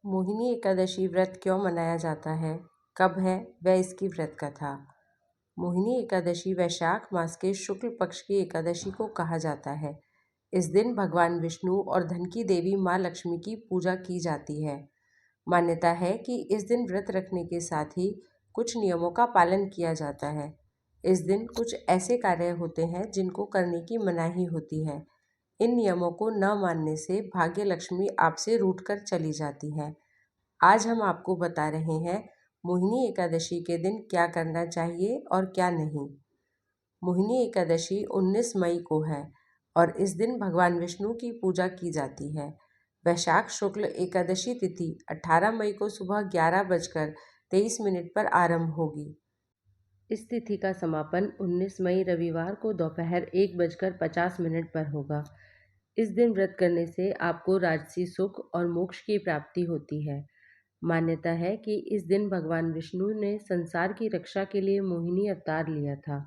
मोहिनी एकादशी व्रत क्यों मनाया जाता है, कब है वह इसकी व्रत कथा। मोहिनी एकादशी वैशाख मास के शुक्ल पक्ष की एकादशी को कहा जाता है। इस दिन भगवान विष्णु और धन की देवी माँ लक्ष्मी की पूजा की जाती है। मान्यता है कि इस दिन व्रत रखने के साथ ही कुछ नियमों का पालन किया जाता है। इस दिन कुछ ऐसे कार्य होते हैं जिनको करने की मनाही होती है। इन नियमों को न मानने से भाग्य लक्ष्मी आपसे रूठकर चली जाती है। आज हम आपको बता रहे हैं मोहिनी एकादशी के दिन क्या करना चाहिए और क्या नहीं। मोहिनी एकादशी 19 मई को है और इस दिन भगवान विष्णु की पूजा की जाती है। वैशाख शुक्ल एकादशी तिथि 18 मई को सुबह 11:23 पर आरंभ होगी। इस तिथि का समापन 19 मई रविवार को दोपहर 1:50 पर होगा। इस दिन व्रत करने से आपको राजसी सुख और मोक्ष की प्राप्ति होती है। मान्यता है कि इस दिन भगवान विष्णु ने संसार की रक्षा के लिए मोहिनी अवतार लिया था।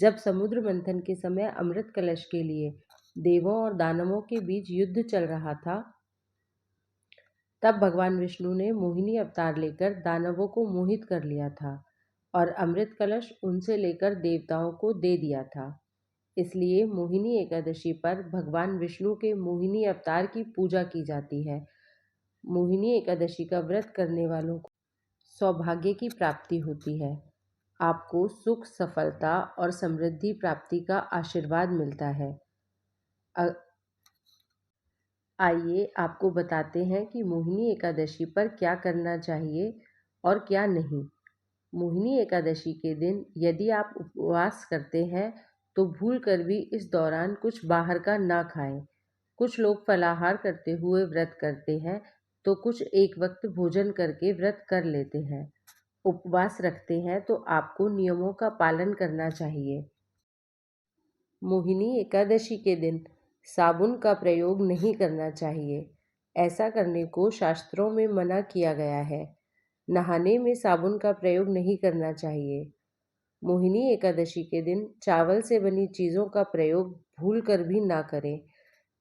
जब समुद्र मंथन के समय अमृत कलश के लिए देवों और दानवों के बीच युद्ध चल रहा था, तब भगवान विष्णु ने मोहिनी अवतार लेकर दानवों को मोहित कर लिया था और अमृत कलश उनसे लेकर देवताओं को दे दिया था। इसलिए मोहिनी एकादशी पर भगवान विष्णु के मोहिनी अवतार की पूजा की जाती है। मोहिनी एकादशी का व्रत करने वालों को सौभाग्य की प्राप्ति होती है। आपको सुख, सफलता और समृद्धि प्राप्ति का आशीर्वाद मिलता है। आइए आपको बताते हैं कि मोहिनी एकादशी पर क्या करना चाहिए और क्या नहीं। मोहिनी एकादशी के दिन यदि आप उपवास करते हैं तो भूल कर भी इस दौरान कुछ बाहर का ना खाएं। कुछ लोग फलाहार करते हुए व्रत करते हैं तो कुछ एक वक्त भोजन करके व्रत कर लेते हैं। उपवास रखते हैं तो आपको नियमों का पालन करना चाहिए। मोहिनी एकादशी के दिन साबुन का प्रयोग नहीं करना चाहिए। ऐसा करने को शास्त्रों में मना किया गया है। नहाने में साबुन का प्रयोग नहीं करना चाहिए। मोहिनी एकादशी के दिन चावल से बनी चीज़ों का प्रयोग भूल कर भी ना करें।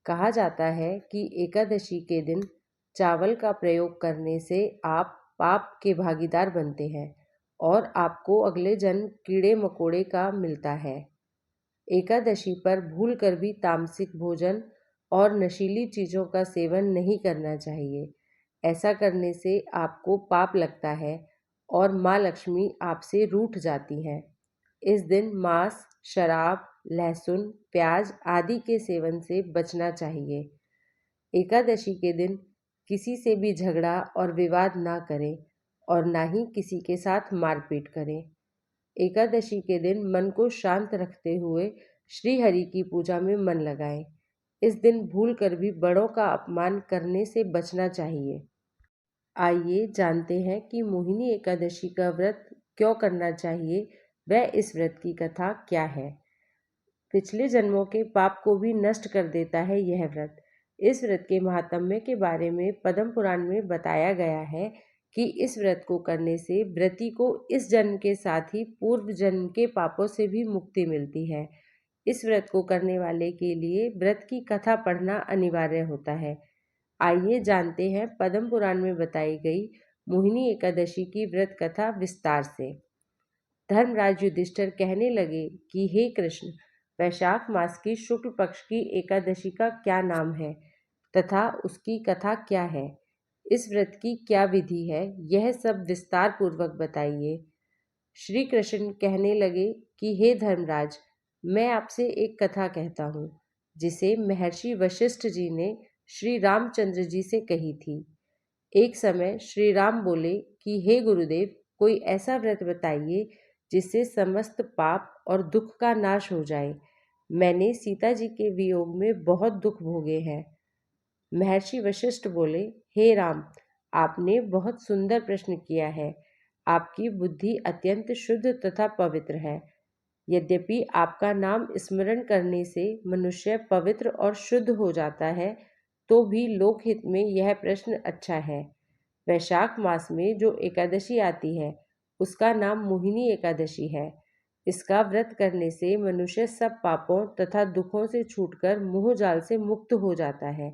कहा जाता है कि एकादशी के दिन चावल का प्रयोग करने से आप पाप के भागीदार बनते हैं और आपको अगले जन्म कीड़े मकोड़े का मिलता है। एकादशी पर भूल कर भी तामसिक भोजन और नशीली चीज़ों का सेवन नहीं करना चाहिए। ऐसा करने से आपको पाप लगता है और माँ लक्ष्मी आपसे रूठ जाती हैं। इस दिन मांस, शराब, लहसुन, प्याज आदि के सेवन से बचना चाहिए। एकादशी के दिन किसी से भी झगड़ा और विवाद ना करें और ना ही किसी के साथ मारपीट करें। एकादशी के दिन मन को शांत रखते हुए श्री हरि की पूजा में मन लगाएं। इस दिन भूल कर भी बड़ों का अपमान करने से बचना चाहिए। आइए जानते हैं कि मोहिनी एकादशी का व्रत क्यों करना चाहिए, वह इस व्रत की कथा क्या है। पिछले जन्मों के पाप को भी नष्ट कर देता है यह व्रत। इस व्रत के महात्म्य के बारे में पद्म पुराण में बताया गया है कि इस व्रत को करने से व्रती को इस जन्म के साथ ही पूर्व जन्म के पापों से भी मुक्ति मिलती है। इस व्रत को करने वाले के लिए व्रत की कथा पढ़ना अनिवार्य होता है। आइए जानते हैं पद्म पुराण में बताई गई मोहिनी एकादशी की व्रत कथा विस्तार से। धर्मराज युधिष्ठिर कहने लगे कि हे कृष्ण, वैशाख मास की शुक्ल पक्ष की एकादशी का क्या नाम है तथा उसकी कथा क्या है, इस व्रत की क्या विधि है, यह सब विस्तार पूर्वक बताइए। श्री कृष्ण कहने लगे कि हे धर्मराज, मैं आपसे एक कथा कहता हूँ जिसे महर्षि वशिष्ठ जी ने श्री रामचंद्र जी से कही थी। एक समय श्री राम बोले कि हे गुरुदेव, कोई ऐसा व्रत बताइए जिससे समस्त पाप और दुख का नाश हो जाए। मैंने सीता जी के वियोग में बहुत दुख भोगे हैं। महर्षि वशिष्ठ बोले, हे राम, आपने बहुत सुंदर प्रश्न किया है। आपकी बुद्धि अत्यंत शुद्ध तथा पवित्र है। यद्यपि आपका नाम स्मरण करने से मनुष्य पवित्र और शुद्ध हो जाता है, तो भी लोकहित में यह प्रश्न अच्छा है। वैशाख मास में जो एकादशी आती है उसका नाम मोहिनी एकादशी है। इसका व्रत करने से मनुष्य सब पापों तथा दुखों से छूटकर मोह जाल से मुक्त हो जाता है।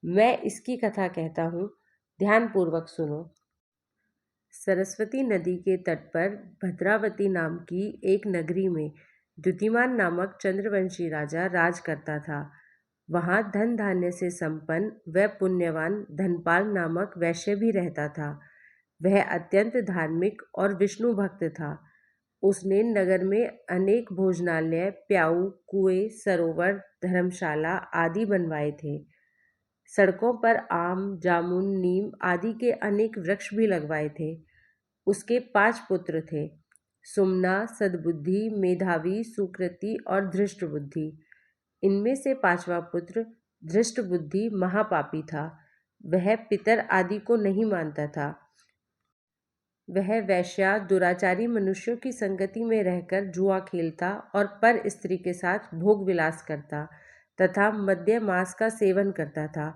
मैं इसकी कथा कहता हूँ। ध्यानपूर्वक सुनो। सरस्वती नदी के तट पर भद्रावती नाम की एक नगरी में द्युतिमान नामक चंद्रवंशी राजा राज करता था। वहाँ धन धान्य से संपन्न व पुण्यवान धनपाल नामक वैश्य भी रहता था। वह अत्यंत धार्मिक और विष्णु भक्त था। उसने नगर में अनेक भोजनालय, प्याऊ, कुएं, सरोवर, धर्मशाला आदि बनवाए थे। सड़कों पर आम, जामुन, नीम आदि के अनेक वृक्ष भी लगवाए थे। उसके 5 पुत्र थे, सुमना, सद्बुद्धि, मेधावी, सुकृति और धृष्टबुद्धि। इनमें से 5वां पुत्र धृष्टबुद्धि महापापी था। वह पितर आदि को नहीं मानता था। वह वेश्या, दुराचारी मनुष्यों की संगति में रहकर जुआ खेलता और पर स्त्री के साथ भोग विलास करता तथा मद्य मांस का सेवन करता था।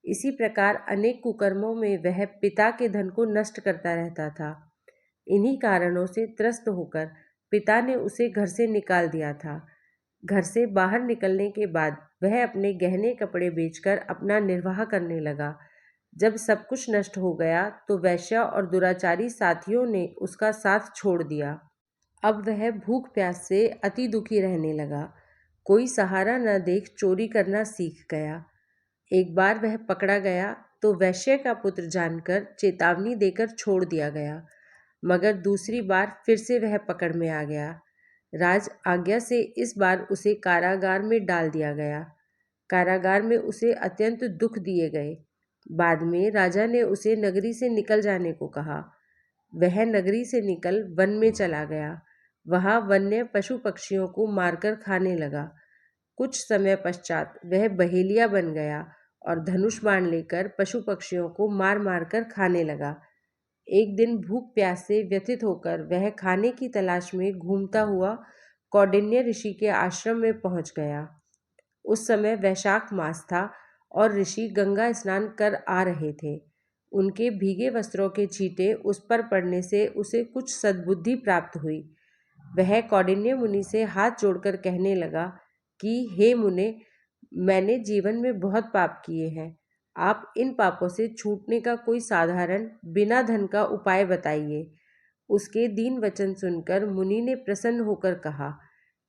इसी प्रकार अनेक कुकर्मों में वह पिता के धन को नष्ट करता रहता था। इन्हीं कारणों से त्रस्त होकर पिता ने उसे घर से निकाल दिया था। घर से बाहर निकलने के बाद वह अपने गहने कपड़े बेचकर अपना निर्वाह करने लगा। जब सब कुछ नष्ट हो गया तो वैश्या और दुराचारी साथियों ने उसका साथ छोड़ दिया। अब वह भूख प्यास से अति दुखी रहने लगा। कोई सहारा न देख चोरी करना सीख गया। एक बार वह पकड़ा गया तो वैश्य का पुत्र जानकर चेतावनी देकर छोड़ दिया गया, मगर दूसरी बार फिर से वह पकड़ में आ गया। राज आज्ञा से इस बार उसे कारागार में डाल दिया गया। कारागार में उसे अत्यंत दुख दिए गए। बाद में राजा ने उसे नगरी से निकल जाने को कहा। वह नगरी से निकल वन में चला गया। वहाँ वन्य पशु पक्षियों को मारकर खाने लगा। कुछ समय पश्चात वह बहेलिया बन गया और धनुष बाण लेकर पशु पक्षियों को मार मार कर खाने लगा। एक दिन भूख प्यास से व्यथित होकर वह खाने की तलाश में घूमता हुआ कौंडिन्य ऋषि के आश्रम में पहुंच गया। उस समय वैशाख मास था और ऋषि गंगा स्नान कर आ रहे थे। उनके भीगे वस्त्रों के छींटे उस पर पड़ने से उसे कुछ सद्बुद्धि प्राप्त हुई। वह कौंडिन्य मुनि से हाथ जोड़कर कहने लगा कि हे मुने, मैंने जीवन में बहुत पाप किए हैं। आप इन पापों से छूटने का कोई साधारण बिना धन का उपाय बताइए। उसके दीन वचन सुनकर मुनि ने प्रसन्न होकर कहा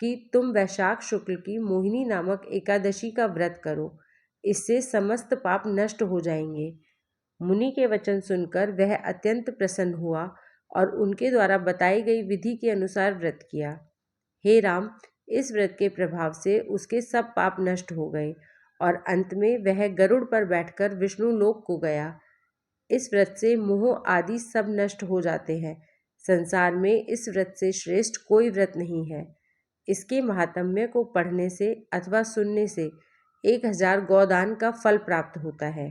कि तुम वैशाख शुक्ल की मोहिनी नामक एकादशी का व्रत करो, इससे समस्त पाप नष्ट हो जाएंगे। मुनि के वचन सुनकर वह अत्यंत प्रसन्न हुआ और उनके द्वारा बताई गई विधि के अनुसार व्रत किया। हे राम, इस व्रत के प्रभाव से उसके सब पाप नष्ट हो गए और अंत में वह गरुड़ पर बैठकर विष्णु लोक को गया। इस व्रत से मोह आदि सब नष्ट हो जाते हैं। संसार में इस व्रत से श्रेष्ठ कोई व्रत नहीं है। इसके महात्म्य को पढ़ने से अथवा सुनने से 1000 गौदान का फल प्राप्त होता है।